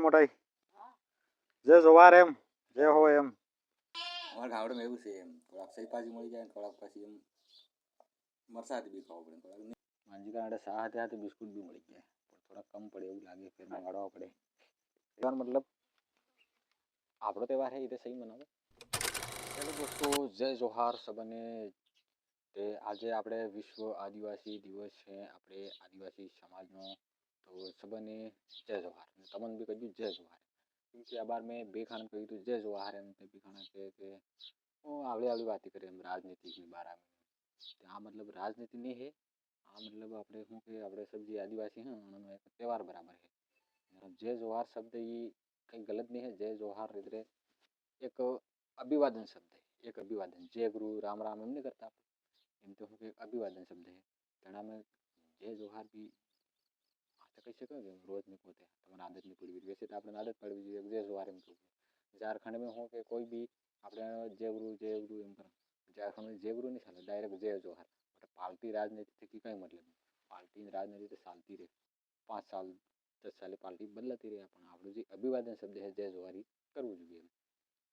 મોટાઈ જે જોવાર એમ જે હો એમ અમારા ગામડામાં એવું છે એમ થોડાક શાકભાજી મળી જાય ને થોડાક પછી એમ મરસાદ બી ખાવા પડે થોડાક માનજી કારણે સા હાથે હાથે બિસ્કુટ બી મળી જાય પણ થોડા કમ પડે એવું લાગે ફેર મંગાડવા પડે તહેવાર મતલબ આપણો તહેવાર છે એ રીતે સહી મનાવો ચલો દોસ્તો જય જોહાર સબને તે આજે આપણે વિશ્વ આદિવાસી દિવસ છે આપણે આદિવાસી સમાજનો તો સબને જય જોહાર તમને બી કહ્યું જય જોહાર क्योंकि આ बार મેં બે ખાને કહ્યું હતું જય જોહાર એમ તે બી ખાના કે આવડી આવડી વાતી કરે એમ રાજનીતિની બારા આ મતલબ રાજનીતિ નહીં હે આ મતલબ આપણે શું કે આપણે સબ્જી આદિવાસી हैं उन्होंने एक त्यौहार बराबर है जय जोहार शब्द ये कहीं गलत नहीं है जय जोहार इधर एक अभिवादन शब्द है एक अभिवादन जय गुरु राम राम एम नहीं करता एम तो શું કે અભિવાદન શબ્દ है તેનામાં જય જોહાર બી આ કહી શકો કે રોજ નહીં પોતે તમારે આદત નહીં પડવી વैसे તો આપણે આદત પડવી જોઈએ જય જોહાર એમ કહું ઝારખંડ में हो કે કોઈ બી આપણે જય ગુરુ એમ કરો ઝારખંડ में जय गुरु नहीं ચાલે डायरेक्ट जय जोहार पार्टी राजनीति की कई मतलब पार्टी राजनीति तो चालती रहे 5 साल 10 साल पार्टी बदलती रहे अपन आप जो अभिवादन शब्द है जय जोहारी करવું જોઈએ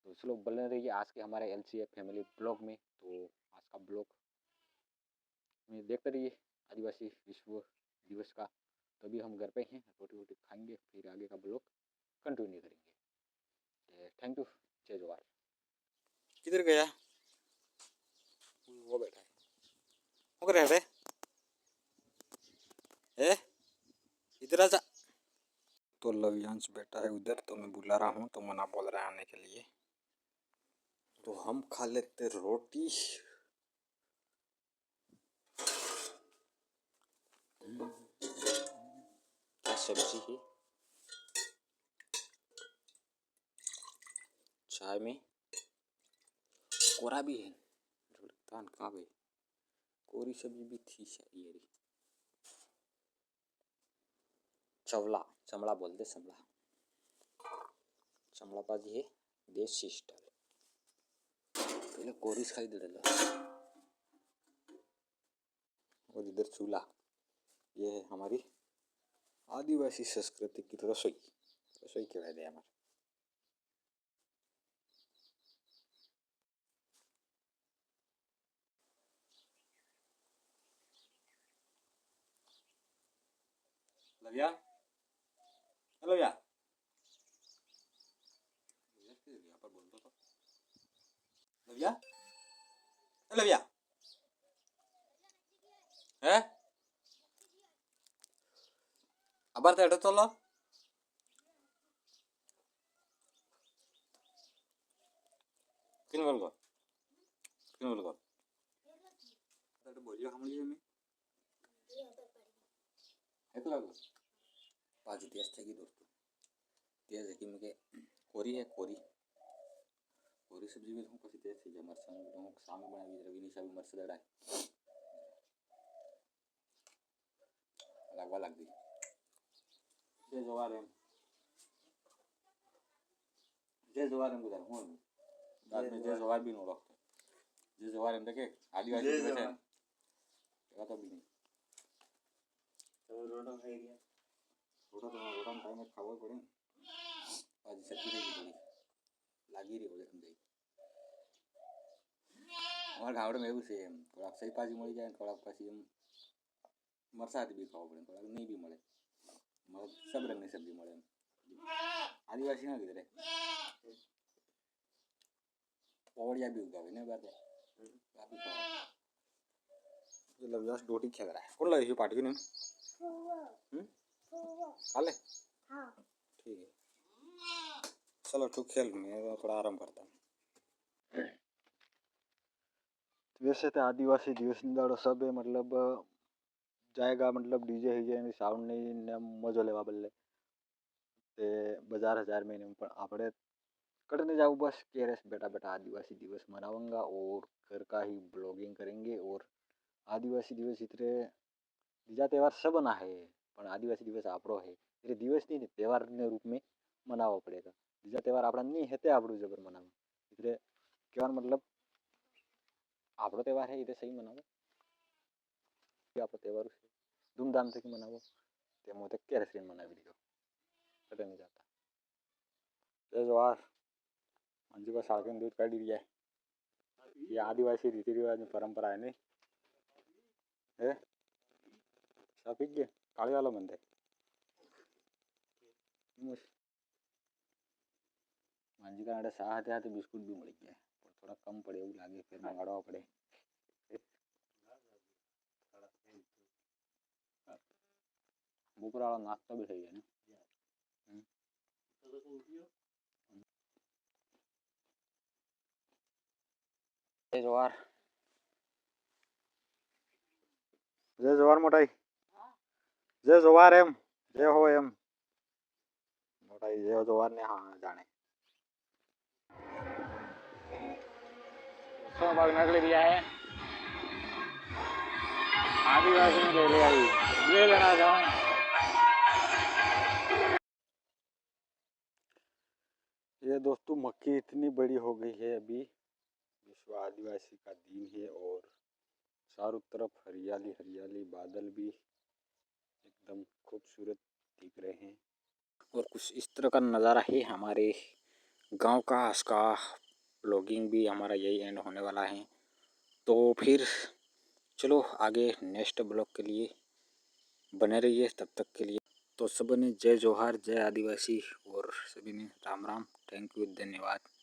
तो चलो बने रहिए आज के हमारे LCF फैमिली ब्लॉग में तो आज का ब्लॉग में देखते रहिए आदिवासी विश्व दिवस का तो अभी हम घर पे हैं रोटी वोटी खाएंगे फिर आगे का ब्लॉग कंटिन्यू करेंगे थैंक यू जय जोहार किधर गया वो बैठा है वो कर रहे हैं इधर आजा तो लव्यांश बैठा है उधर तो मैं बुला रहा हूँ तो मना बोल रहा है आने के लिए तो हम खा लेते रोटी क्या सब्जी है चाय में कोरा भी है तान कहाँ गई कोरी सब्जी भी थी शायद ये चवला चमड़ा बोलते चमड़ा चमड़ा पाजी है देसी स्टाइल पहले कोरिस खाई दे लो और इधर चूल्हा ये है हमारी आदिवासी संस्कृति की रसोई रसोई कहवा दे हमारे लविया लविया पर बोलता तो लविया लविया है अबार तो तो लो किन बोल को तो बोलियो हम लिए में એકલા પાછી તેજ થઈ ગઈ દોસ્તો તેજ હતી મેં કે કોરી હે કોરી કોરી સબ્જી में હું પછી તેજ થઈ જાય મરચાં હું સામે બનાવી રવિની સામે મરચાં દડાય લાગવા લાગી જે જોવાર એમ બધા હું बाद में જે જોવાર બી નો રાખતો જે જોવાર એમ કે આદિવાસી દિવસ છે એવા તો બી નહીં रोटा खाई दिया रोटा तो रोटा में टाइम खावा पड़े आज सब्जी नहीं पड़ी लागी रही बोले समझाई हमारे गाँव में એવું છે એમ થોડાક શાકભાજી મળી જાય ને થોડાક પછી એમ મરસાદ બી ખાવા પડે થોડાક નહીં બી મળે सब रंगની सब्जी મળે એમ આદિવાસી ના કીધરે पौड़िया भी उगावे ने बात काफी ये लव्यास रोटी खेल रहा है कौन लगी है पार्टी ने खा ले हाँ ठीक है चलो तू खेल मैं थोड़ा आराम करता हूँ वैसे तो आदिवासी दिवस दाड़ो सब मतलब जाएगा मतलब डीजे हीजे साउंड नहीं ने मजो लेवा बदले ते बाजार हजार में पर आपड़े करने जाओ बस केरस बेटा बेटा आदिवासी दिवस मनाऊंगा और घर का ही ब्लॉगिंग करेंगे और आदिवासी दिवस इतने बीजा त्यौहार सब ना है पर आदिवासी दिवस आपड़ो है એટલે દિવસ નહીં ને તહેવારના રૂપ में મનાવવો પડેगा બીજા તહેવાર આપણા નહીં હતે આપણું જબર મનાવવા એટલે કહેવાનો મતલબ આપણો તહેવાર है એટલે સહી મનાવો આપણો તહેવાર છે ધૂમધામથી મનાવો તે મોતે કેરસ મનાવી દીધો કટે નહીં જાતા जय जोहार। मंजू का साड़के दूध काढ़ी दिया है। ये आदिवासी रीति रिवाज में परंपरा है नहीं है सब पी गए काली वाला बंदे मंजू का साह हाथे बिस्कुट भी मળી ગયા પણ થોડા કમ પડે એવું લાગે ફેર મંગાડવા પડે બપોર વાળો નાસ્તો બી થઈ જાય ને જય જોહાર જય જોહાર મોટાઈ જય જોહાર એમ જય હો એમ મોટાઈ જય જોહાર ને હા જાણે तो भाग नकली दिया है आदिवासी में ले आई ये लेना जाऊँ ये दोस्तों मक्की इतनी बड़ी हो गई है अभी विश्व आदिवासी का दिन है और चारों तरफ हरियाली हरियाली बादल भी एकदम खूबसूरत दिख रहे हैं और कुछ इस तरह का नज़ारा है हमारे गांव का इसका ब्लॉगिंग भी हमारा यही एंड होने वाला है तो फिर चलो आगे नेक्स्ट ब्लॉग के लिए बने रहिए तब तक के लिए तो सबने जय जोहार जय आदिवासी और सभी ने राम राम थैंक यू धन्यवाद।